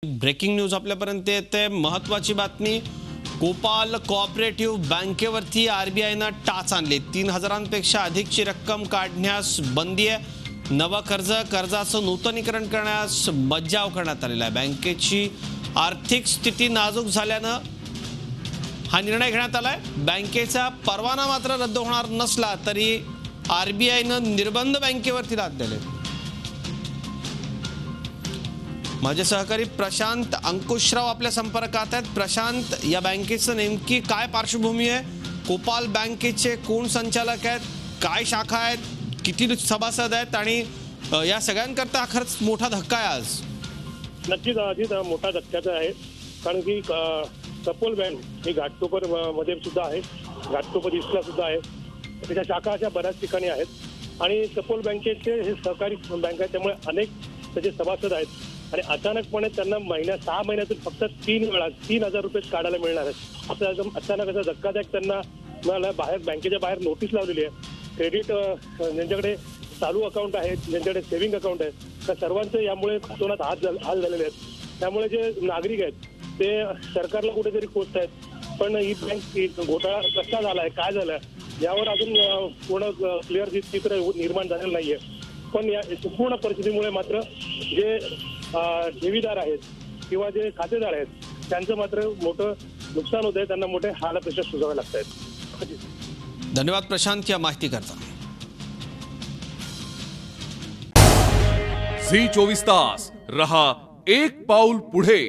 Breaking news आपल्यापर्यंत येते। महत्त्वाची बातमी, कोपाल कोऑपरेटिव्ह बँकेवरती आरबीआयने टाच आणली। 3000पेक्षा अधिकची रक्कम काढण्यास बंदी आहे। नवा कर्जाचं नूतनीकरण करण्यास मज्जाव करण्यात आलेला आहे। बँकेची आर्थिक स्थिती नाजूक झाल्याने हा निर्णय घेण्यात आलाय। बँकेचा परवाना मात्र रद्द होणार नसला तरी आरबीआयने निर्बंध बँकेवरती लादलेले। माझे सहकारी प्रशांत अंकुशराव आपल्या संपर्कात आहेत। प्रशांत, या बँकेचं नेमकी काय पार्श्वभूमी आहे? कोपाल बँकेचे कोण संचालक आहेत, काय शाखा आहेत, किती सभासद आहेत आणि या सगळ्यांकरता खरंच मोठा धक्का आहे आज? नक्कीच अजित, मोठा धक्काचा आहे, कारण की कपोल बँक ही घाटकोपर मध्ये सुद्धा आहे, घाटकोपर ईस्टला सुद्धा आहे, त्याच्या शाखा अशा बऱ्याच ठिकाणी आहेत आणि कपोल बँकेचे हे सहकारी बँक आहे, त्यामुळे अनेक त्याचे सभासद आहेत आणि अचानकपणे त्यांना 6 महिन्यातून फक्त 3 वेळा 3000 रुपये काढायला मिळणार आहेत। असं एकदम अचानक असा धक्कादायक त्यांना मिळाला। बँकेच्या बाहेर नोटीस लावलेली आहे। क्रेडिट ज्यांच्याकडे चालू अकाउंट आहे, ज्यांच्याकडे सेव्हिंग अकाउंट आहे, त्या सर्वांचे यामुळे हातोनात हाल झालेले आहेत। त्यामुळे जे नागरिक आहेत ते सरकारला कुठेतरी कोसत आहेत, पण ही बँक घोटाळा कसा झाला आहे, काय झालं यावर अजून पूर्ण क्लिअर चित्र निर्माण झालेलं नाहीये। पण या संपूर्ण परिस्थितीमुळे मात्र जे ठेवीदार आहेत किंवा जे खातेदार आहेत त्यांचं मात्र मोठं नुकसान होत आहे, त्यांना मोठे हालअपेष्टा सोसावे लागत आहेत। धन्यवाद प्रशांत या माहिती करता। झी 24 तास रहा एक पाऊल पुढे।